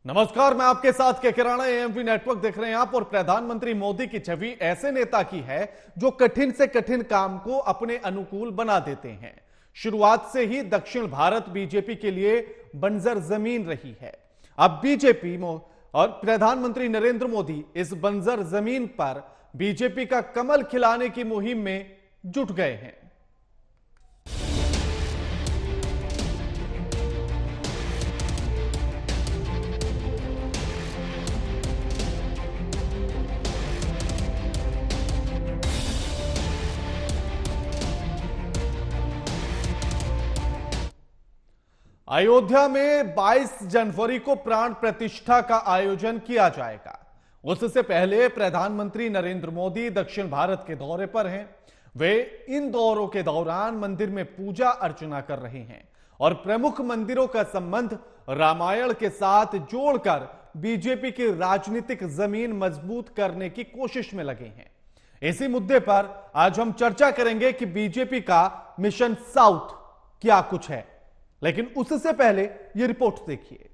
नमस्कार, मैं आपके साथ के किराना एएमपी नेटवर्क देख रहे हैं आप। और प्रधानमंत्री मोदी की छवि ऐसे नेता की है जो कठिन से कठिन काम को अपने अनुकूल बना देते हैं। शुरुआत से ही दक्षिण भारत बीजेपी के लिए बंजर जमीन रही है। अब बीजेपी और प्रधानमंत्री नरेंद्र मोदी इस बंजर जमीन पर बीजेपी का कमल खिलाने की मुहिम में जुट गए हैं। अयोध्या में 22 जनवरी को प्राण प्रतिष्ठा का आयोजन किया जाएगा। उससे पहले प्रधानमंत्री नरेंद्र मोदी दक्षिण भारत के दौरे पर हैं। वे इन दौरों के दौरान मंदिर में पूजा अर्चना कर रहे हैं और प्रमुख मंदिरों का संबंध रामायण के साथ जोड़कर बीजेपी की राजनीतिक जमीन मजबूत करने की कोशिश में लगे हैं। इसी मुद्दे पर आज हम चर्चा करेंगे कि बीजेपी का मिशन साउथ क्या कुछ है। लेकिन उससे पहले यह रिपोर्ट देखिए।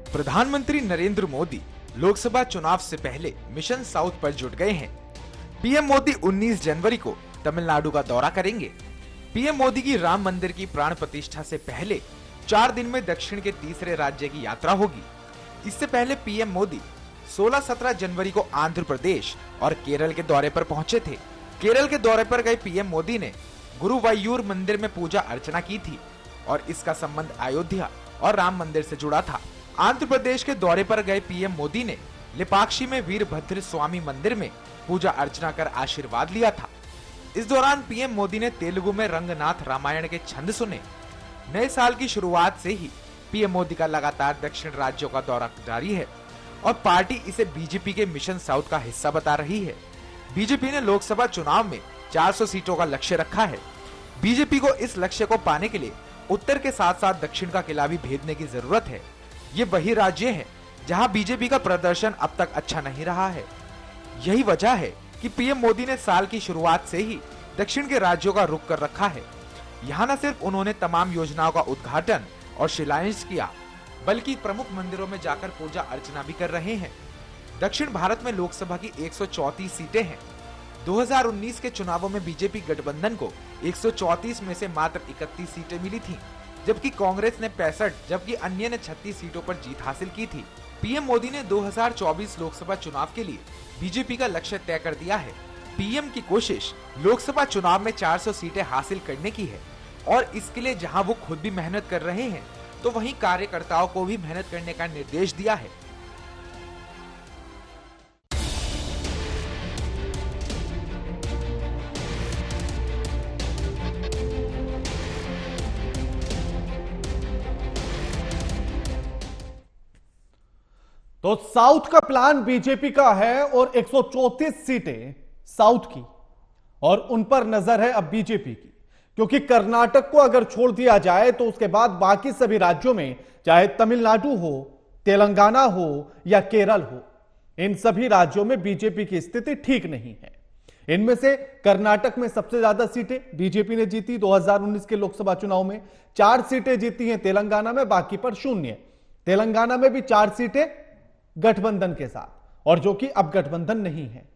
प्रधानमंत्री नरेंद्र मोदी लोकसभा चुनाव से पहले मिशन साउथ पर जुट गए हैं। पीएम मोदी 19 जनवरी को तमिलनाडु का दौरा करेंगे। पीएम मोदी की राम मंदिर की प्राण प्रतिष्ठा से पहले 4 दिन में दक्षिण के तीसरे राज्य की यात्रा होगी। इससे पहले पीएम मोदी 16-17 जनवरी को आंध्र प्रदेश और केरल के दौरे पर पहुंचे थे। केरल के दौरे पर गए पीएम मोदी ने गुरुवायूर मंदिर में पूजा अर्चना की थी और इसका संबंध अयोध्या और राम मंदिर से जुड़ा था। आंध्र प्रदेश के दौरे पर गए पीएम मोदी ने लिपाक्षी में वीरभद्र स्वामी मंदिर में पूजा अर्चना कर आशीर्वाद लिया था। इस दौरान पीएम मोदी ने तेलुगु में रंगनाथ रामायण के छंद सुने। नए साल की शुरुआत से ही पीएम मोदी का लगातार दक्षिण राज्यों का दौरा जारी है और पार्टी इसे बीजेपी के मिशन साउथ का हिस्सा बता रही है। बीजेपी ने लोकसभा चुनाव में 400 सीटों का लक्ष्य रखा है। बीजेपी को इस लक्ष्य को पाने के लिए उत्तर के साथ साथ दक्षिण का किला भी भेदने की जरूरत है। ये वही राज्य है जहां बीजेपी का प्रदर्शन अब तक अच्छा नहीं रहा है। यही वजह है कि पीएम मोदी ने साल की शुरुआत से ही दक्षिण के राज्यों का रुख कर रखा है। यहाँ न सिर्फ उन्होंने तमाम योजनाओं का उद्घाटन और शिलान्यास किया, बल्कि प्रमुख मंदिरों में जाकर पूजा अर्चना भी कर रहे हैं। दक्षिण भारत में लोकसभा की 134 सीटें हैं। 2019 के चुनावों में बीजेपी गठबंधन को 134 में से मात्र 31 सीटें मिली थीं, जबकि कांग्रेस ने 65 जबकि अन्य ने 36 सीटों पर जीत हासिल की थी। पीएम मोदी ने 2024 लोकसभा चुनाव के लिए बीजेपी का लक्ष्य तय कर दिया है। पीएम की कोशिश लोकसभा चुनाव में 400 सीटें हासिल करने की है और इसके लिए जहां वो खुद भी मेहनत कर रहे हैं, तो वहीं कार्यकर्ताओं को भी मेहनत करने का निर्देश दिया है। तो साउथ का प्लान बीजेपी का है और 134 सीटें साउथ की, और उन पर नजर है अब बीजेपी की। क्योंकि कर्नाटक को अगर छोड़ दिया जाए तो उसके बाद बाकी सभी राज्यों में, चाहे तमिलनाडु हो, तेलंगाना हो या केरल हो, इन सभी राज्यों में बीजेपी की स्थिति ठीक नहीं है। इनमें से कर्नाटक में सबसे ज्यादा सीटें बीजेपी ने जीती 2019 के लोकसभा चुनाव में। 4 सीटें जीती हैं तेलंगाना में, बाकी पर शून्य। तेलंगाना में भी 4 सीटें गठबंधन के साथ, और जो कि अब गठबंधन नहीं है।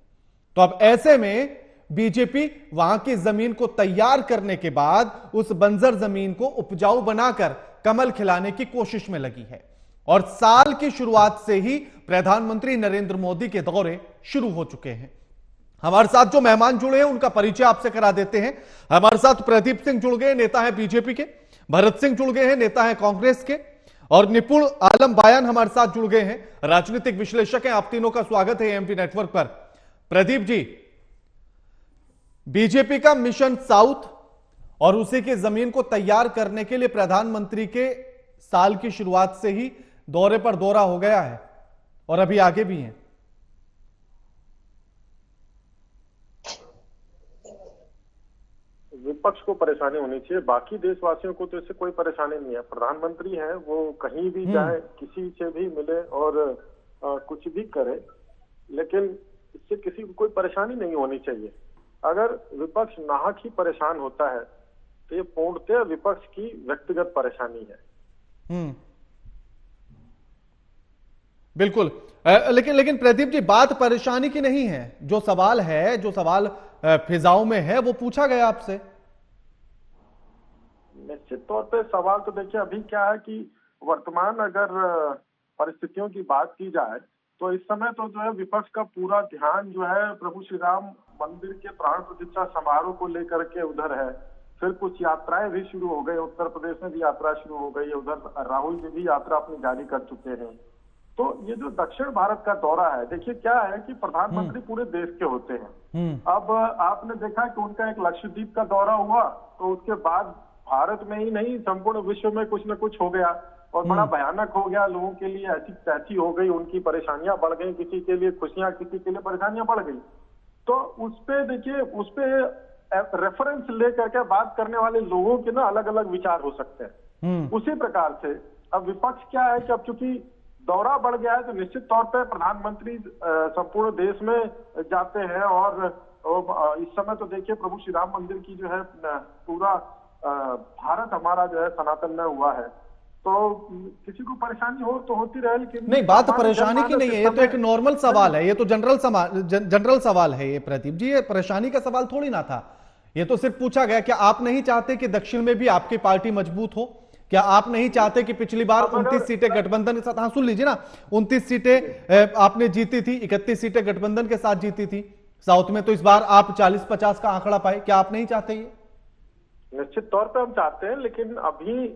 तो अब ऐसे में बीजेपी वहां की जमीन को तैयार करने के बाद उस बंजर जमीन को उपजाऊ बनाकर कमल खिलाने की कोशिश में लगी है। और साल की शुरुआत से ही प्रधानमंत्री नरेंद्र मोदी के दौरे शुरू हो चुके हैं। हमारे साथ जो मेहमान जुड़े हैं उनका परिचय आपसे करा देते हैं। हमारे साथ प्रदीप सिंह जुड़ गए, नेता है बीजेपी के। भरत सिंह जुड़ गए हैं, नेता है कांग्रेस के। और निपुण आलम बायान हमारे साथ जुड़ गए हैं, राजनीतिक विश्लेषक हैं। आप तीनों का स्वागत है एएमपी नेटवर्क पर। प्रदीप जी, बीजेपी का मिशन साउथ और उसी की जमीन को तैयार करने के लिए प्रधानमंत्री के साल की शुरुआत से ही दौरे पर दौरा हो गया है और अभी आगे भी हैं। विपक्ष को परेशानी होनी चाहिए, बाकी देशवासियों को तो इससे कोई परेशानी नहीं है। प्रधानमंत्री है, वो कहीं भी जाए, किसी से भी मिले और कुछ भी करे, लेकिन इससे किसी को कोई परेशानी नहीं होनी चाहिए। अगर विपक्ष नाहक ही परेशान होता है तो ये पूर्णतः विपक्ष की व्यक्तिगत परेशानी है। बिल्कुल। लेकिन प्रदीप जी, बात परेशानी की नहीं है। जो सवाल फिजाओं में है वो पूछा गया आपसे। निश्चित तौर पे सवाल तो देखिए, अभी क्या है कि वर्तमान अगर परिस्थितियों की बात की जाए तो इस समय तो जो है विपक्ष का पूरा ध्यान जो है प्रभु श्री राम मंदिर के प्राण प्रतिष्ठा समारोह को लेकर के उधर है। फिर कुछ यात्राएं भी शुरू हो गई, उत्तर प्रदेश में भी यात्रा शुरू हो गई है, उधर राहुल जी भी यात्रा अपनी जारी कर चुके हैं। तो ये जो दक्षिण भारत का दौरा है, देखिए क्या है कि प्रधानमंत्री पूरे देश के होते हैं। अब आपने देखा कि उनका एक लक्षद्वीप का दौरा हुआ तो उसके बाद भारत में ही नहीं संपूर्ण विश्व में कुछ न कुछ हो गया और बड़ा भयानक हो गया। लोगों के लिए ऐसी तैसी हो गई, उनकी परेशानियां बढ़ गई, किसी के लिए खुशियां, किसी के लिए परेशानियां बढ़ गई। तो उसपे देखिए, उसपे रेफरेंस लेकर के बात करने वाले लोगों के ना अलग अलग विचार हो सकते हैं। उसी प्रकार से अब विपक्ष क्या है कि अब चूंकि दौरा बढ़ गया है तो निश्चित तौर पर प्रधानमंत्री संपूर्ण देश में जाते हैं और इस समय तो देखिए प्रभु श्री राम मंदिर की जो है पूरा भारत हमारा जो है सनातन में हुआ है। तो किसी को परेशानी हो तो होती रहे, लेकिन नहीं, बात परेशानी की नहीं है। ये तो एक नॉर्मल सवाल है, ये तो जनरल सवाल है ये प्रदीप जी। ये परेशानी का सवाल थोड़ी ना था। ये तो सिर्फ पूछा गया क्या आप नहीं चाहते कि दक्षिण में भी आपकी पार्टी मजबूत हो? क्या आप नहीं चाहते कि पिछली बार 29 सीटें गठबंधन के साथ, हाँ सुन लीजिए ना, 29 सीटें आपने जीती थी, 31 सीटें गठबंधन के साथ जीती थी साउथ में, तो इस बार आप 40-50 का आंकड़ा पाए। क्या आप नहीं चाहते? ये निश्चित तौर पे हम चाहते हैं, लेकिन अभी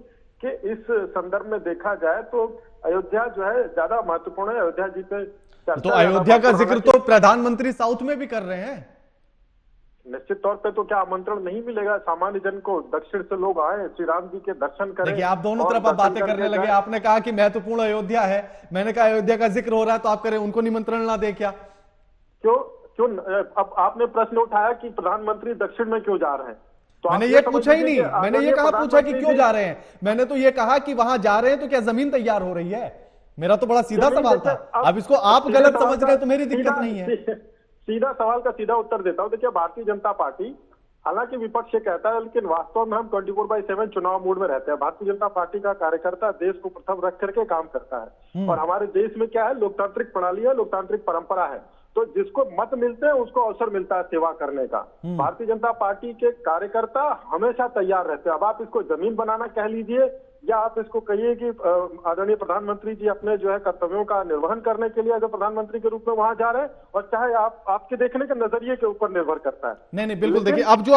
के इस संदर्भ में देखा जाए तो अयोध्या जो है ज्यादा महत्वपूर्ण है। अयोध्या जी पे तो अयोध्या का जिक्र तो प्रधानमंत्री साउथ में भी कर रहे हैं। निश्चित तौर पे तो क्या आमंत्रण नहीं मिलेगा सामान्य जन को? दक्षिण से लोग आए, श्री राम जी के दर्शन करें। देखिए, आप दोनों तरफ आप बातें करने लगे। आपने कहा कि महत्वपूर्ण अयोध्या है, मैंने कहा अयोध्या का जिक्र हो रहा है तो आप करें, उनको निमंत्रण ना दे क्या? क्यों? अब आपने प्रश्न उठाया कि प्रधानमंत्री दक्षिण में क्यों जा रहे हैं, तो मैंने ये पूछा ही नहीं। मैंने ये कहा पूछा कि क्यों जा रहे हैं, मैंने तो ये कहा कि वहां जा रहे हैं तो क्या जमीन तैयार हो रही है? मेरा तो बड़ा सीधा सवाल था। अब इसको आप गलत समझ गए तो मेरी दिक्कत नहीं है। सीधा सवाल का सीधा उत्तर देता हूं। देखिए, भारतीय जनता पार्टी, हालांकि विपक्ष ये कहता है लेकिन वास्तव में हम 24/7 चुनाव मोड में रहते हैं। भारतीय जनता पार्टी का कार्यकर्ता देश को प्रथम रख करके काम करता है और हमारे देश में क्या है, लोकतांत्रिक प्रणाली है, लोकतांत्रिक परंपरा है। तो जिसको मत मिलते हैं उसको अवसर मिलता है सेवा करने का। भारतीय जनता पार्टी के कार्यकर्ता हमेशा तैयार रहते हैं। अब आप इसको जमीन बनाना कह लीजिए या आप इसको कहिए कि आदरणीय प्रधानमंत्री जी अपने जो है कर्तव्यों का निर्वहन करने के लिए अगर प्रधानमंत्री के रूप में वहां जा रहे हैं, और चाहे आपके देखने के नजरिए के ऊपर निर्भर करता है। नहीं, बिल्कुल। देखिए, अब जो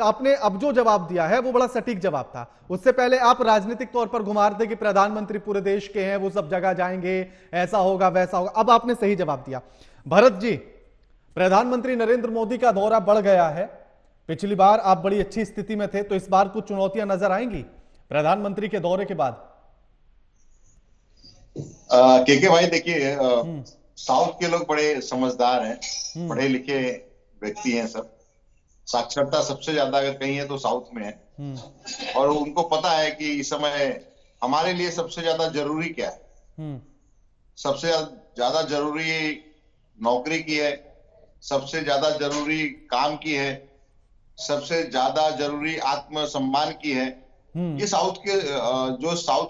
आपने अब जो जवाब दिया है वो बड़ा सटीक जवाब था। उससे पहले आप राजनीतिक तौर पर घुमा रहे थे कि प्रधानमंत्री पूरे देश के हैं, वो सब जगह जाएंगे, ऐसा होगा वैसा होगा। अब आपने सही जवाब दिया। भरत जी, प्रधानमंत्री नरेंद्र मोदी का दौरा बढ़ गया है। पिछली बार आप बड़ी अच्छी स्थिति में थे, तो इस बार कुछ चुनौतियां नजर आएंगी प्रधानमंत्री के दौरे के बाद? के भाई, देखिए साउथ के लोग बड़े समझदार हैं, पढ़े लिखे व्यक्ति हैं, सब साक्षरता सबसे ज्यादा अगर कहीं है तो साउथ में है। और उनको पता है कि इस समय हमारे लिए सबसे ज्यादा जरूरी क्या है। सबसे ज्यादा जरूरी नौकरी की है, सबसे ज्यादा जरूरी काम की है, सबसे ज्यादा जरूरी आत्मसम्मान की है। ये साउथ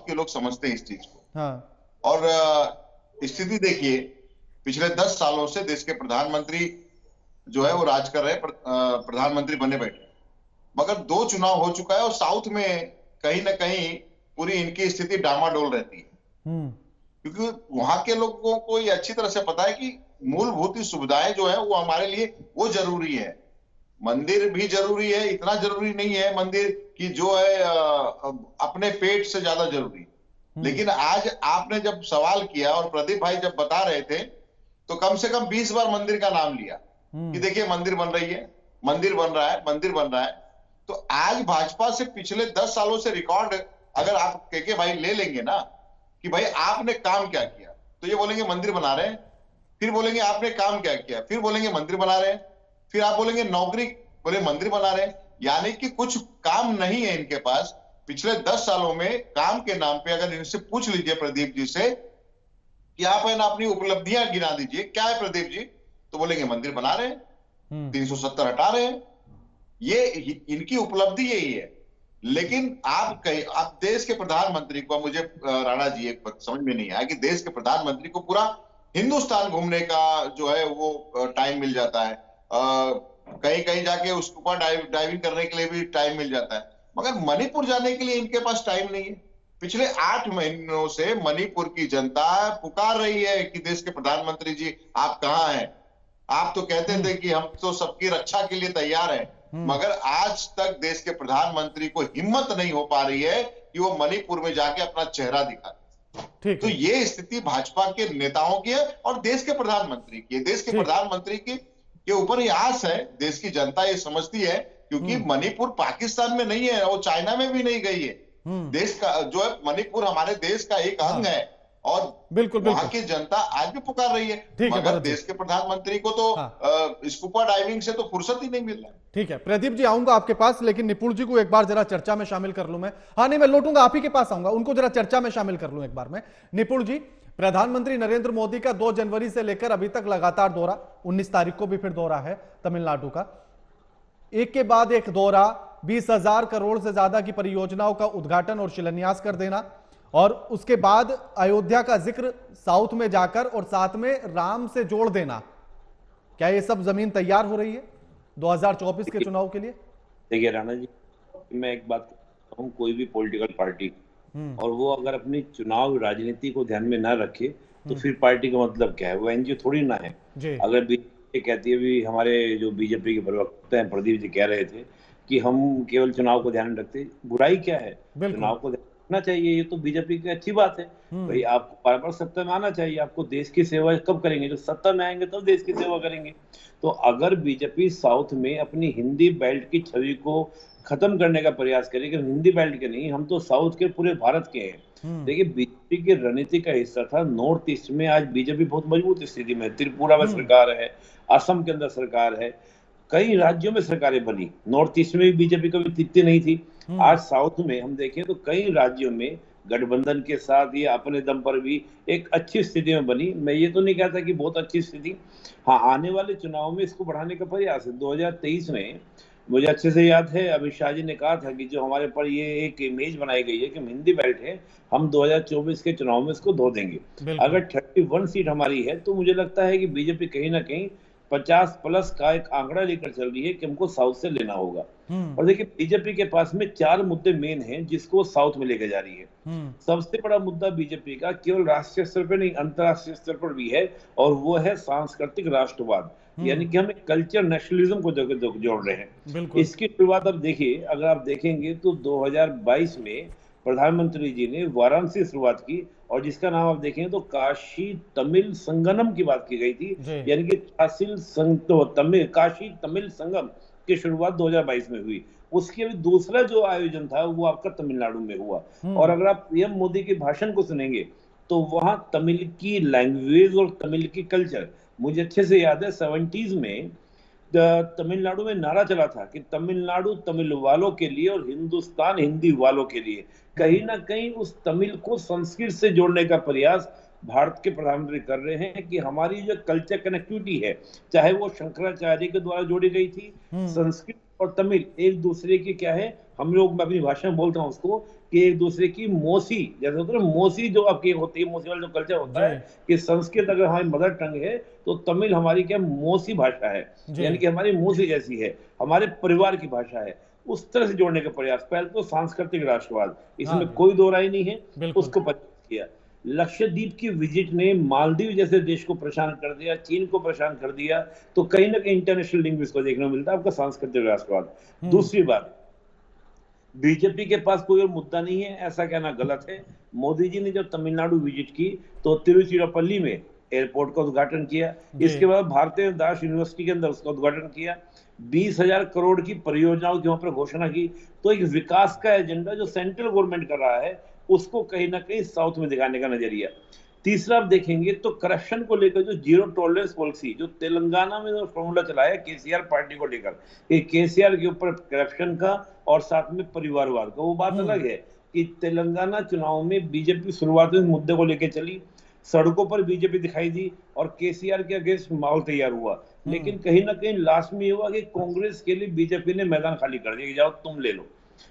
के लोग समझते हैं इस चीज को। हाँ। और स्थिति देखिए, पिछले 10 सालों से देश के प्रधानमंत्री जो है वो राज कर रहे हैं, प्रधानमंत्री बने बैठे, मगर 2 चुनाव हो चुका है और साउथ में कहीं ना कहीं पूरी इनकी स्थिति डामाडोल रहती है। क्योंकि वहां के लोगों को ये अच्छी तरह से पता है कि मूलभूत सुविधाएं जो है वो हमारे लिए वो जरूरी है। मंदिर भी जरूरी है, इतना जरूरी नहीं है मंदिर की जो है अपने पेट से ज्यादा जरूरी। लेकिन आज आपने जब सवाल किया और प्रदीप भाई जब बता रहे थे तो कम से कम 20 बार मंदिर का नाम लिया कि देखिए मंदिर बन रही है, मंदिर बन रहा है, मंदिर बन रहा है। तो आज भाजपा से पिछले 10 सालों से रिकॉर्ड अगर आप के भाई ले लेंगे ना कि भाई आपने काम क्या किया, तो ये बोलेंगे मंदिर बना रहे हैं, फिर बोलेंगे आपने काम क्या किया, फिर बोलेंगे मंदिर बना रहे हैं, फिर आप बोलेंगे नौकरी, बोले मंदिर बना रहे हैं। यानी कि कुछ काम नहीं है इनके पास। पिछले 10 सालों में काम के नाम पे अगर इनसे पूछ लीजिए प्रदीप जी से कि आप है ना अपनी उपलब्धियां गिना दीजिए, क्या है प्रदीप जी? तो बोलेंगे मंदिर बना रहे हैं, 370 हटा रहे हैं, ये इनकी उपलब्धि यही है। लेकिन आप देश के प्रधानमंत्री को, मुझे राणा जी एक समझ में नहीं आया कि देश के प्रधानमंत्री को पूरा हिंदुस्तान घूमने का जो है वो टाइम मिल जाता है, कहीं कहीं जाके स्कूबा डाइविंग करने के लिए भी टाइम मिल जाता है, मगर मणिपुर जाने के लिए इनके पास टाइम नहीं है। पिछले 8 महीनों से मणिपुर की जनता पुकार रही है कि देश के प्रधानमंत्री जी आप कहाँ हैं? आप तो कहते थे कि हम तो सबकी रक्षा के लिए तैयार हैं, मगर आज तक देश के प्रधानमंत्री को हिम्मत नहीं हो पा रही है कि वो मणिपुर में जाके अपना चेहरा दिखाए। तो ये स्थिति भाजपा के नेताओं की है और देश के प्रधानमंत्री की है। देश के प्रधानमंत्री की के ऊपर ये आस है, देश की जनता ये समझती है, क्योंकि मणिपुर पाकिस्तान में नहीं है, वो चाइना में भी नहीं गई है। देश का जो है मणिपुर हमारे देश का एक अंग है और बिल्कुल वहां की जनता आज भी पुकार रही है, मगर देश के प्रधानमंत्री को तो स्कूबा डाइविंग से तो फुर्सत ही नहीं मिल रहा है। ठीक है प्रदीप जी, आऊंगा आपके पास, लेकिन निपुण जी को एक बार जरा चर्चा में शामिल कर लूं मैं। हाँ नहीं, मैं लौटूंगा, आप ही के पास आऊंगा, उनको जरा चर्चा में शामिल कर लूं एक बार मैं। निपुण जी, प्रधानमंत्री नरेंद्र मोदी का 2 जनवरी से लेकर अभी तक लगातार दौरा, 19 तारीख को भी फिर दौरा है तमिलनाडु का, एक के बाद एक दौरा, 20,000 करोड़ से ज्यादा की परियोजनाओं का उद्घाटन और शिलान्यास कर देना, और उसके बाद अयोध्या का जिक्र साउथ में जाकर और साथ में राम से जोड़ देना। क्या ये सब जमीन तैयार हो रही है 2024 के चुनाव के लिए? देखिए राणा जी, मैं एक बात कहूँ, कोई भी पॉलिटिकल पार्टी और वो अगर अपनी चुनाव राजनीति को ध्यान में ना रखे तो फिर पार्टी का मतलब क्या है? वो एनजीओ थोड़ी ना है। अगर बीजेपी कहती है, भी हमारे जो बीजेपी के प्रवक्ता हैं प्रदीप जी कह रहे थे कि हम केवल चुनाव को ध्यान में रखते, बुराई क्या है? चुनाव को रखना चाहिए, ये तो बीजेपी की अच्छी बात है भाई। आपको बार बार सत्ता में आना चाहिए, आपको देश की सेवा कब करेंगे? जब सत्ता में आएंगे तब देश की सेवा करेंगे। तो अगर बीजेपी साउथ में अपनी हिंदी बेल्ट की छवि को खत्म करने का प्रयास करेगी, हिंदी बेल्ट के नहीं, हम तो साउथ के पूरे भारत के हैं। देखिए, बीजेपी की रणनीति का हिस्सा था नॉर्थ ईस्ट में। आज बीजेपी बहुत मजबूत स्थिति में, त्रिपुरा में सरकार है, असम के अंदर सरकार है, कई राज्यों में सरकारें बनी। नॉर्थ ईस्ट में भी बीजेपी कभी इतनी नहीं थी। आज साउथ में हम देखें तो कई राज्यों में गठबंधन के साथ या अपने दम पर भी एक अच्छी स्थिति में बनी। मैं ये तो नहीं कहता कि बहुत अच्छी स्थिति, हाँ, आने वाले चुनाव में इसको बढ़ाने का प्रयास है। 2023 में मुझे अच्छे से याद है, अमित शाह जी ने कहा था कि जो हमारे पर ये एक इमेज बनाई गई है कि हिंदी बेल्ट है, हम 2024 के चुनाव में इसको धो देंगे। अगर 31 सीट हमारी है तो मुझे लगता है कि बीजेपी कहीं ना कहीं 50+ का एक आंकड़ा लेकर चल रही है कि हमको साउथ से लेना होगा। और देखिए, बीजेपी के पास में 4 मुद्दे मेन हैं जिसको साउथ में लेकर जा रही है। सबसे बड़ा मुद्दा बीजेपी का केवल राष्ट्रीय स्तर पर नहीं, अंतरराष्ट्रीय स्तर पर भी है, और वो है सांस्कृतिक राष्ट्रवाद, यानी कि हम एक कल्चर नेशनलिज्म को जोड़ रहे हैं। इसकी शुरुआत अब देखिए, अगर आप देखेंगे तो 2022 में प्रधानमंत्री जी ने वाराणसी शुरुआत की, और जिसका नाम आप देखें तो काशी तमिल संगम की बात की गई थी, यानी कि काशी तमिल संगम की शुरुआत 2022 में हुई। उसके अभी दूसरा जो आयोजन था वो आपका तमिलनाडु में हुआ। और अगर आप पीएम मोदी के भाषण को सुनेंगे तो वहां तमिल की लैंग्वेज और तमिल की कल्चर, मुझे अच्छे से याद है 70s में तमिलनाडु में नारा चला था कि तमिलनाडु तमिल वालों के लिए और हिंदुस्तान हिंदी वालों के लिए। कहीं ना कहीं उस तमिल को संस्कृत से जोड़ने का प्रयास भारत के प्रधानमंत्री कर रहे हैं कि हमारी जो कल्चर कनेक्टिविटी है, चाहे वो शंकराचार्य के द्वारा जोड़ी गई थी, संस्कृत और तमिल एक दूसरे की क्या है, हम लोग, मैं अपनी भाषा में बोलता हूँ उसको, कि एक दूसरे की मौसी, जैसे होता है ना मौसी जो आपकी होती है, मौसी वाला जो कल्चर होता है कि संस्कृत अगर हमारी मदर टंग है तो तमिल हमारी क्या मौसी भाषा है, यानी कि हमारी मौसी जैसी है, हमारे परिवार की भाषा है। उस तरह से जोड़ने का प्रयास, पहले तो सांस्कृतिक राष्ट्रवाद, इसमें कोई दो राय नहीं है, उसको प्रयास किया। लक्षद्वीप की विजिट ने मालदीव जैसे देश को परेशान कर दिया, चीन को परेशान कर दिया। तो कहीं ना कहीं इंटरनेशनल लिंक इसको देखने को मिलता है, आपका सांस्कृतिक राष्ट्रवाद। दूसरी बात, बीजेपी के पास कोई और मुद्दा नहीं है, ऐसा कहना गलत है। मोदी जी ने जब तमिलनाडु विजिट की तो तिरुचिरापल्ली में एयरपोर्ट का उद्घाटन किया, इसके बाद भारतीय दास यूनिवर्सिटी के अंदर उसका उद्घाटन किया, 20,000 करोड़ की परियोजनाओं की वहां पर घोषणा की। तो एक विकास का एजेंडा जो सेंट्रल गवर्नमेंट कर रहा है उसको कहीं ना कहीं साउथ में दिखाने का नजरिया। तीसरा आप देखेंगे तो करप्शन को लेकर जो जीरो टॉलरेंस पॉलिसी जो तेलंगाना में जो फॉर्मूला चलाया केसीआर पार्टी को लेकर, कि केसीआर के ऊपर करप्शन का और साथ में परिवारवाद का, वो बात अलग है कि तेलंगाना चुनाव में बीजेपी शुरुआत में मुद्दे को लेकर चली, सड़कों पर बीजेपी दिखाई दी और केसीआर के अगेंस्ट माहौल तैयार हुआ। लेकिन कहीं ना कहीं लास्ट में हुआ कि कांग्रेस के लिए बीजेपी ने मैदान खाली कर दिया कि जाओ तुम ले लो।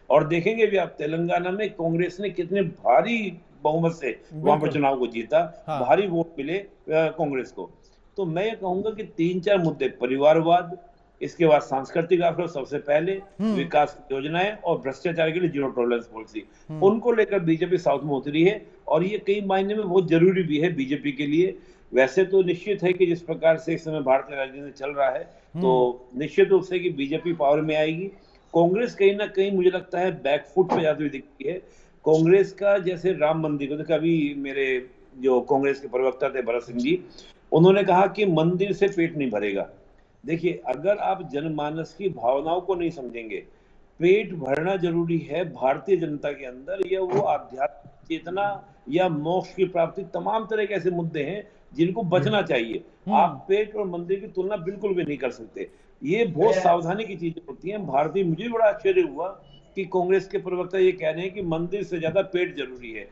और देखेंगे भी आप तेलंगाना में कांग्रेस ने कितने भारी बहुमत से वहां पर चुनाव को जीता। हाँ। भारी वोट मिले कांग्रेस को। तो मैं ये कहूंगा कि 3-4 मुद्दे, परिवारवाद, इसके बाद सांस्कृतिक आक्रोश सबसे पहले, विकास योजनाएं और भ्रष्टाचार के लिए जीरो टॉलरेंस पॉलिसी, उनको लेकर बीजेपी साउथ में उतरी है। और ये कई मायने में बहुत जरूरी भी है बीजेपी के लिए। वैसे तो निश्चित है कि जिस प्रकार से इस समय भारतीय राजनीति चल रहा है, तो निश्चित रूप से कि बीजेपी पावर में आएगी। कांग्रेस कहीं ना कहीं मुझे लगता है बैकफुट पे जाती हुई दिखती है। कांग्रेस का जैसे राम मंदिर को देखा, अभी मेरे जो कांग्रेस के प्रवक्ता थे भरत सिंह जी, उन्होंने कहा कि मंदिर से पेट नहीं भरेगा। देखिए, अगर आप जनमानस की भावनाओं को नहीं समझेंगे, पेट भरना जरूरी है भारतीय जनता के अंदर, या वो आध्यात्मिक चेतना या मोक्ष की प्राप्ति, तमाम तरह के ऐसे मुद्दे हैं जिनको बचना चाहिए। आप पेट और मंदिर की तुलना बिल्कुल भी नहीं कर सकते। ये बहुत सावधानी की चीजें होती हैं। भारतीय, मुझे बड़ा आश्चर्य हुआ कि कांग्रेस के प्रवक्ता ये कह रहे हैं कि मंदिर से ज्यादा पेट जरूरी है।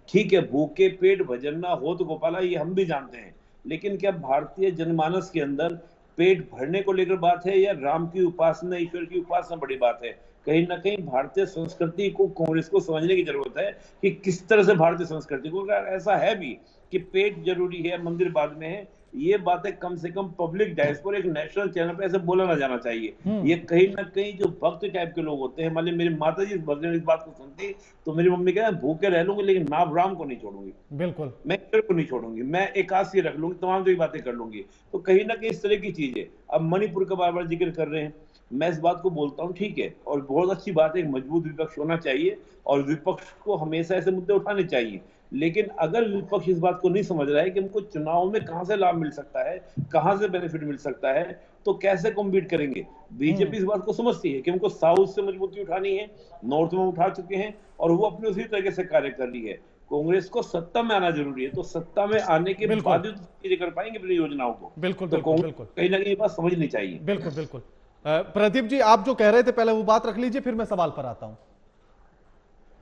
ठीक है, भूखे पेट भजन ना हो तो गोपाला, ये हम भी जानते हैं, लेकिन क्या भारतीय जनमानस के अंदर पेट भरने को लेकर बात है या राम की उपासना, ईश्वर की उपासना बड़ी बात है? कहीं ना कहीं भारतीय संस्कृति को कांग्रेस को समझने की जरूरत है कि किस तरह से भारतीय संस्कृति को, ऐसा है भी कि पेट जरूरी है मंदिर बाद में है, ये बातें कम से कम पब्लिक डायस पर एक नेशनल चैनल पे ऐसे बोला ना जाना चाहिए। ये कहीं ना कहीं जो भक्त टाइप के लोग होते हैं, मान ली मेरी माता जी इस बात को सुनती तो मेरी मम्मी कहना, भूखे रह लूंगी लेकिन नाम राम को नहीं छोड़ूंगी, बिल्कुल मैं ईश्वर को नहीं छोड़ूंगी, मैं एकादशी रख लूंगी, तमाम जो बातें कर लूंगी। तो कहीं ना कहीं इस तरह की चीजें, अब मणिपुर का बार बार जिक्र कर रहे हैं, मैं इस बात को बोलता हूँ ठीक है, और बहुत अच्छी बात है, एक मजबूत विपक्ष होना चाहिए और विपक्ष को हमेशा ऐसे मुद्दे उठाने चाहिए। लेकिन अगर विपक्ष इस बात को नहीं समझ रहा है कि हमको चुनाव में कहां से लाभ मिल सकता है, कहां से बेनिफिट मिल सकता है, तो कैसे कॉम्पीट करेंगे? बीजेपी इस बात को समझती है कि हमको साउथ से मजबूती उठानी है, नॉर्थ में उठा चुके हैं और वो अपने उसी तरीके से कार्य कर रही है। कांग्रेस को सत्ता में आना जरूरी है, तो सत्ता में आने के बाद चीजें कर पाएंगे अपनी योजनाओं को। बिल्कुल, तो बिल्कुल कहीं ना कहीं बात समझनी चाहिए। बिल्कुल बिल्कुल। प्रदीप जी, आप जो कह रहे थे पहले वो बात रख लीजिए, फिर मैं सवाल पर आता हूं।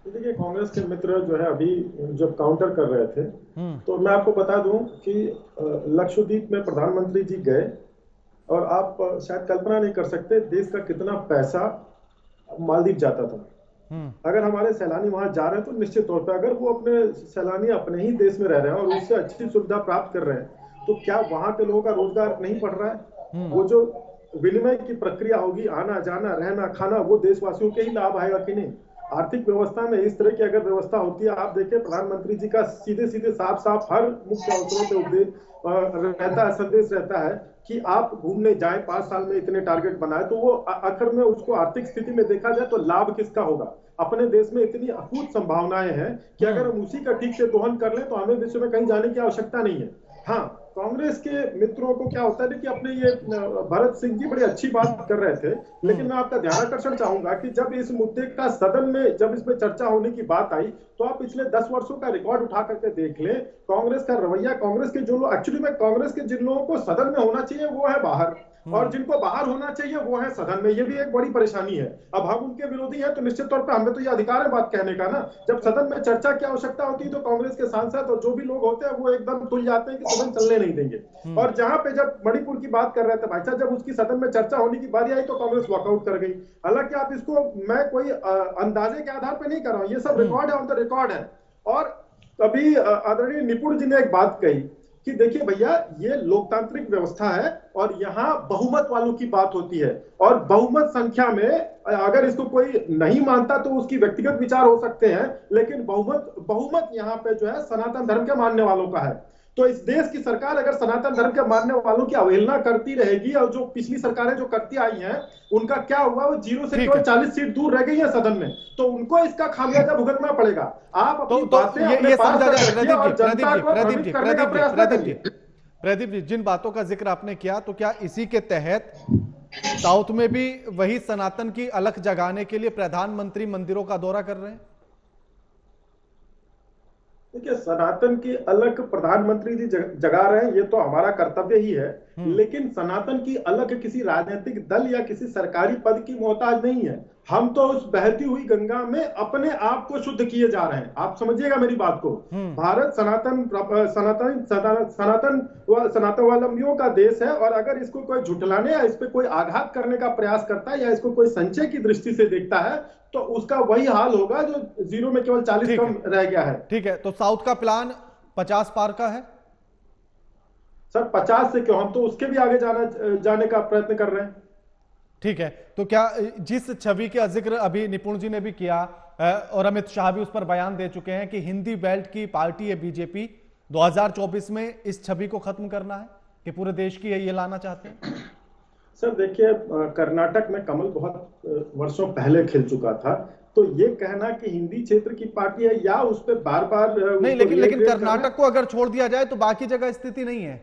देखिए, कांग्रेस के मित्र जो है अभी जब काउंटर कर रहे थे, तो मैं आपको बता दूं कि लक्षद्वीप में प्रधानमंत्री जी गए और आप शायद कल्पना नहीं कर सकते देश का कितना पैसा मालदीव जाता था। अगर हमारे सैलानी वहां जा रहे हैं तो निश्चित तौर पर अगर वो अपने सैलानी अपने ही देश में रह रहे हैं और उससे अच्छी सुविधा प्राप्त कर रहे हैं, तो क्या वहां के लोगों का रोजगार नहीं बढ़ रहा है? वो जो विनिमय की प्रक्रिया होगी, आना जाना रहना खाना, वो देशवासियों के ही लाभ आएगा कि नहीं? आर्थिक व्यवस्था में इस तरह की अगर व्यवस्था होती है, आप देखिए प्रधानमंत्री जी का सीधे सीधे साफ साफ हर मुख्य अवसरों पे उपदेश रहता है, संदेश रहता है कि आप घूमने जाएं, 5 साल में इतने टारगेट बनाए, तो वो आखिर में उसको आर्थिक स्थिति में देखा जाए तो लाभ किसका होगा? अपने देश में इतनी अकूत संभावनाएं हैं कि अगर हम उसी का ठीक से दोहन कर लें तो हमें विश्व में कहीं जाने की आवश्यकता नहीं है। हाँ, कांग्रेस के मित्रों को क्या होता है कि अपने ये भरत सिंह जी बड़ी अच्छी बात कर रहे थे, लेकिन मैं आपका ध्यान आकर्षण चाहूंगा कि जब इस मुद्दे का सदन में जब इसमें चर्चा होने की बात आई, तो आप पिछले 10 वर्षों का रिकॉर्ड उठा करके देख लें, कांग्रेस का रवैया, कांग्रेस के जो लोग एक्चुअली में कांग्रेस के जिन लोगों को सदन में होना चाहिए वो है बाहर, और जिनको बाहर होना चाहिए वो है सदन में। ये भी एक बड़ी परेशानी है। अब हम उनके विरोधी हैं तो निश्चित तौर पर हमें तो ये अधिकार है बात कहने का ना। जब सदन में चर्चा की आवश्यकता होती है तो कांग्रेस के सांसद और जो भी लोग होते हैं वो एकदम तुल जाते हैं कि सदन चलने नहीं देंगे। और जहां पे जब मणिपुर की बात कर रहे थे भाई साहब, जब उसकी सदन में चर्चा होने की बारी आई तो कांग्रेस वॉकआउट कर गई। हालांकि आप इसको, मैं कोई अंदाजे के आधार पर नहीं कर रहा हूं, ये सब रिकॉर्ड है, ऑन द रिकॉर्ड है। और अभी आदरणीय निपुण जी ने एक बात कही कि देखिए भैया, ये लोकतांत्रिक व्यवस्था है और यहाँ बहुमत वालों की बात होती है, और बहुमत संख्या में अगर इसको कोई नहीं मानता तो उसकी व्यक्तिगत विचार हो सकते हैं, लेकिन बहुमत यहाँ पे जो है सनातन धर्म के मानने वालों का है। तो इस देश की सरकार अगर सनातन धर्म के मानने वालों की अवहेलना करती रहेगी, और जो पिछली सरकारें जो करती आई हैं उनका क्या हुआ, वो 0 से केवल 40 सीट दूर रह गई है सदन में, तो उनको इसका खामियाजा भुगतना पड़ेगा। आप अपनी बातें अपने पास रखिए और जनता को भ्रमित करने का प्रयास न करिए। प्रदीप जी, जिन बातों का जिक्र आपने किया, तो क्या इसी के तहत साउथ में भी वही सनातन की अलख जगाने के लिए प्रधानमंत्री मंदिरों का दौरा कर रहे हैं? देखिए, सनातन की अलग प्रधानमंत्री जी जगा रहे हैं, ये तो हमारा कर्तव्य ही है, लेकिन सनातन की अलग किसी राजनीतिक दल या किसी सरकारी पद की मोहताज नहीं है। हम तो उस बहती हुई गंगा में अपने आप को शुद्ध किए जा रहे हैं। आप समझिएगा मेरी बात को। भारत सनातनवालंबियों का देश है, और अगर इसको कोई झुठलाने या इस पे कोई आघात करने का प्रयास करता है या इसको कोई संचय की दृष्टि से देखता है तो उसका वही हाल होगा जो जीरो में केवल 40 कम रह गया है। ठीक है, तो साउथ का प्लान 50 पार का है सर। 50 से क्यों, हम तो उसके भी आगे जाने का प्रयत्न कर रहे हैं। ठीक है, तो क्या जिस छवि का जिक्र अभी निपुण जी ने भी किया और अमित शाह भी उस पर बयान दे चुके हैं कि हिंदी बेल्ट की पार्टी है बीजेपी, 2024 में इस छवि को खत्म करना है कि पूरे देश की ये लाना चाहते हैं? सर देखिए, कर्नाटक में कमल बहुत वर्षों पहले खिल चुका था, तो ये कहना कि हिंदी क्षेत्र की पार्टी है या उस पर बार बार नहीं, लेकिन कर्नाटक को अगर छोड़ दिया जाए तो बाकी जगह स्थिति नहीं है।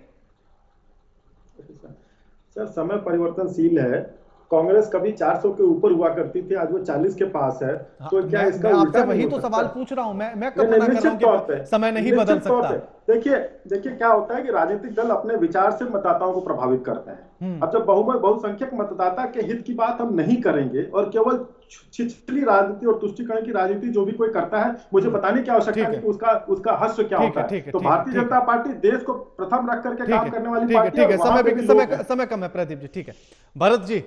सर समय परिवर्तनशील है। कांग्रेस कभी 400 के ऊपर हुआ करती थी, आज वो 40 के पास है। तो क्या इसका आपसे वही तो सवाल पूछ रहा हूं मैं कब मना कर रहा हूं कि समय नहीं बदल सकता। देखिए क्या होता है कि राजनीतिक दल अपने विचार से मतदाताओं को प्रभावित करते हैं। अब जब बहुसंख्यक मतदाता के हित की बात हम नहीं करेंगे और केवल छिछली राजनीति और तुष्टीकरण की राजनीति जो भी कोई करता है, मुझे बताने की आवश्यकता है कि उसका हश्र क्या होता है। तो भारतीय जनता पार्टी देश को प्रथम रख करके काम करने वाली पार्टी है। समय कम है प्रदीप जी। ठीक है भरत जी,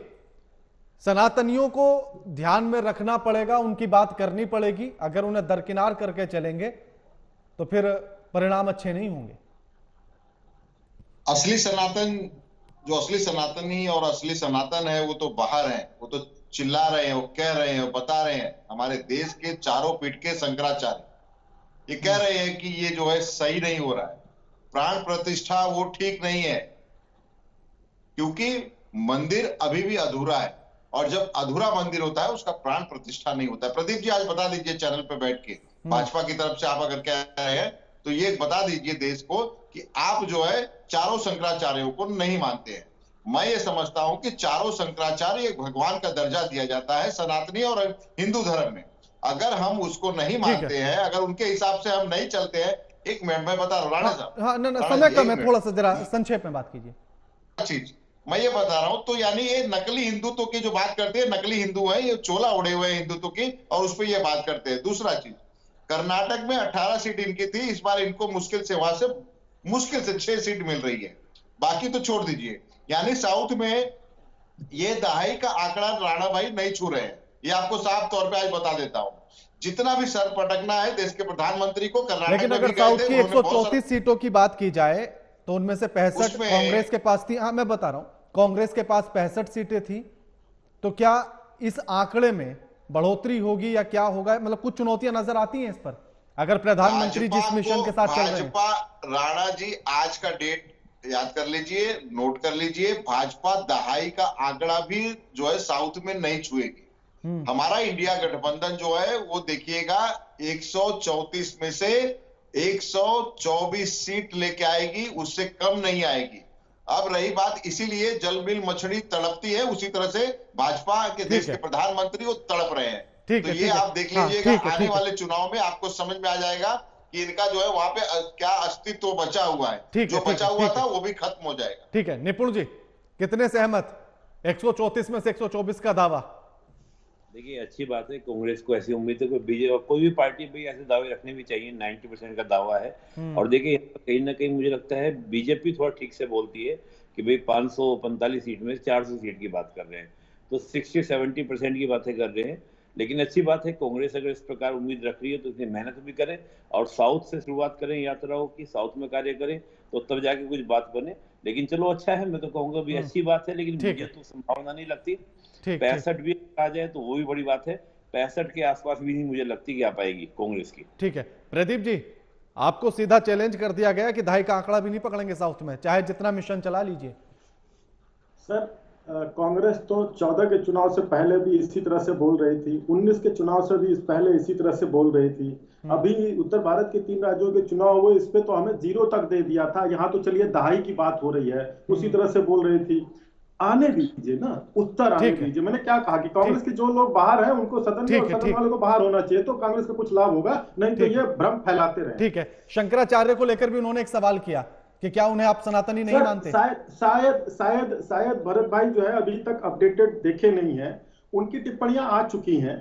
सनातनियों को ध्यान में रखना पड़ेगा, उनकी बात करनी पड़ेगी। अगर उन्हें दरकिनार करके चलेंगे तो फिर परिणाम अच्छे नहीं होंगे। असली सनातनी और असली सनातन है वो तो बाहर है, वो तो चिल्ला रहे हैं, वो कह रहे हैं, वो बता रहे हैं। हमारे देश के चारों पीठ के शंकराचार्य ये कह रहे हैं कि ये जो है सही नहीं हो रहा है, प्राण प्रतिष्ठा वो ठीक नहीं है, क्योंकि मंदिर अभी भी अधूरा है, और जब अधूरा मंदिर होता है उसका प्राण प्रतिष्ठा नहीं होता है। प्रदीप जी आज बता दीजिए चैनल पे बैठ के, भाजपा की तरफ से आप अगर कह रहे हैं तो ये बता दीजिए देश को कि आप जो है चारों शंकराचार्यों को नहीं मानते हैं। मैं ये समझता हूं कि चारों शंकराचार्य एक भगवान का दर्जा दिया जाता है सनातनी और हिंदू धर्म में। अगर हम उसको नहीं मानते हैं, अगर उनके हिसाब से हम नहीं चलते हैं, एक मिनट मैं बता रहा हूँ राणा साहब, समय कम है, थोड़ा सा जरा संक्षेप में बात कीजिए। चीज मैं ये बता रहा हूं, तो यानी ये नकली हिंदुत्व की जो बात करते हैं, नकली हिंदू है, ये चोला उड़े हुए हिंदुत्व की, और उस पर ये बात करते हैं। दूसरा चीज, कर्नाटक में 18 सीट इनकी थी, इस बार इनको मुश्किल से 6 सीट मिल रही है, बाकी तो छोड़ दीजिए। यानी साउथ में ये दहाई का आंकड़ा राणा भाई नहीं छू रहे हैं, ये आपको साफ तौर पे आज बता देता हूं। जितना भी सर पटकना है देश के प्रधानमंत्री को, कर्नाटक लेकिन अगर साउथ की 134 सीटों की बात की जाए तो उनमें से 65 कांग्रेस के पास थी। हाँ मैं बता रहा हूं, कांग्रेस के पास 65 सीटें थी। तो क्या इस आंकड़े में बढ़ोतरी होगी या क्या होगा? मतलब कुछ चुनौतियां नजर आती हैं इस पर, अगर प्रधानमंत्री जिस मिशन के साथ चल रहे हैं। राणा जी आज का डेट याद कर लीजिए, नोट कर लीजिए, भाजपा दहाई का आंकड़ा भी जो है साउथ में नहीं छुएगी। हमारा इंडिया गठबंधन जो है वो देखिएगा 134 में से 124 सीट लेके आएगी, उससे कम नहीं आएगी। अब रही बात, इसीलिए जल मिल मछली तड़पती है, उसी तरह से भाजपा के देश के प्रधानमंत्री वो तड़प रहे हैं। तो ये आप देख लीजिएगा, आने वाले चुनाव में आपको समझ में आ जाएगा कि इनका जो है वहां पे क्या अस्तित्व बचा हुआ है, जो बचा हुआ था वो भी खत्म हो जाएगा। ठीक है निपुण जी, कितने सहमत 134 में से 124 का दावा? देखिए अच्छी बात है, कांग्रेस को ऐसी उम्मीद है, कोई भी पार्टी भी ऐसे दावे रखने भी चाहिए। 90% का दावा है। और देखिए कहीं ना कहीं मुझे लगता है बीजेपी थोड़ा ठीक से बोलती है कि भाई 545 सीट में 400 सीट की बात कर रहे हैं, तो 60-70% की बातें कर रहे हैं। लेकिन अच्छी बात है, कांग्रेस अगर इस प्रकार उम्मीद रख रही है तो इतनी मेहनत भी करें और साउथ से शुरुआत करें यात्राओं की, साउथ में कार्य करें, तो तब जाके कुछ बात बने। लेकिन चलो अच्छा है, मैं तो कहूंगा भी अच्छी बात है, लेकिन मुझे तो संभावना नहीं लगती 65 भी आ जाए तो वो भी बड़ी बात है। 65 के आसपास भी नहीं मुझे लगती कि आ पाएगी कांग्रेस की। ठीक है प्रदीप जी, आपको सीधा चैलेंज कर दिया गया कि दहाई का आंकड़ा भी नहीं पकड़ेंगे साउथ में, चाहे जितना मिशन चला लीजिए। सर कांग्रेस तो 14 के चुनाव से पहले भी इसी तरह से बोल रही थी, 19 के चुनाव से भी पहले इसी तरह से बोल रही थी। अभी उत्तर भारत के 3 राज्यों के चुनाव हुए, इस पे तो हमें 0 तक दे दिया था, यहाँ तो चलिए दहाई की बात हो रही है, उसी तरह से बोल रही थी। आने दीजिए ना, उत्तर आने दीजिए। मैंने क्या कहा कि कांग्रेस के जो लोग बाहर हैं उनको सदन में, और सदन वालों को बाहर होना चाहिए, तो कांग्रेस का कुछ लाभ होगा, नहीं तो ये भ्रम फैलाते रहे। ठीक है, शंकराचार्य को लेकर भी उन्होंने एक सवाल किया कि क्या उन्हें आप सनातनी नहीं मानते? शायद भरत भाई जो है अभी तक अपडेटेड देखे नहीं है। उनकी टिप्पणियां आ चुकी हैं,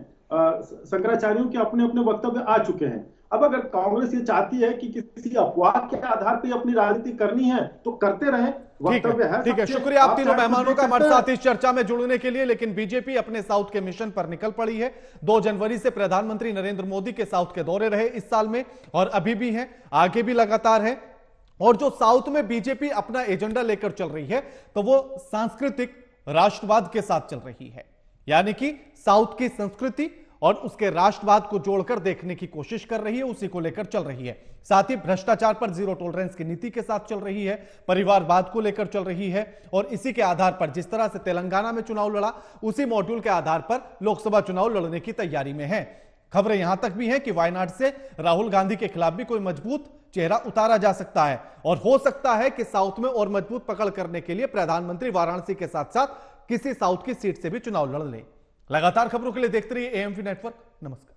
शंकराचार्यों के अपने अपने वक्तव्य आ चुके हैं। अब अगर कांग्रेस ये चाहती है कि किसी अपवाद के आधार पर अपनी राजनीति करनी है तो करते रहें, वक्तव्य है। ठीक है, शुक्रिया आप तीनों मेहमानों का हमारे साथ इस चर्चा में जुड़ने के लिए। लेकिन बीजेपी अपने साउथ के मिशन पर निकल पड़ी है। 2 जनवरी से प्रधानमंत्री नरेंद्र मोदी के साउथ के दौरे रहे इस साल में, और अभी भी हैं, आगे भी लगातार है। और जो साउथ में बीजेपी अपना एजेंडा लेकर चल रही है तो वो सांस्कृतिक राष्ट्रवाद के साथ चल रही है, यानी कि साउथ की संस्कृति और उसके राष्ट्रवाद को जोड़कर देखने की कोशिश कर रही है, उसी को लेकर चल रही है। साथ ही भ्रष्टाचार पर जीरो टॉलरेंस की नीति के साथ चल रही है, परिवारवाद को लेकर चल रही है, और इसी के आधार पर जिस तरह से तेलंगाना में चुनाव लड़ा, उसी मॉड्यूल के आधार पर लोकसभा चुनाव लड़ने की तैयारी में है। खबरें यहां तक भी हैं कि वायनाड से राहुल गांधी के खिलाफ भी कोई मजबूत चेहरा उतारा जा सकता है, और हो सकता है कि साउथ में और मजबूत पकड़ करने के लिए प्रधानमंत्री वाराणसी के साथ साथ किसी साउथ की सीट से भी चुनाव लड़ ले। लगातार खबरों के लिए देखते रहिए एएमपी नेटवर्क। नमस्कार।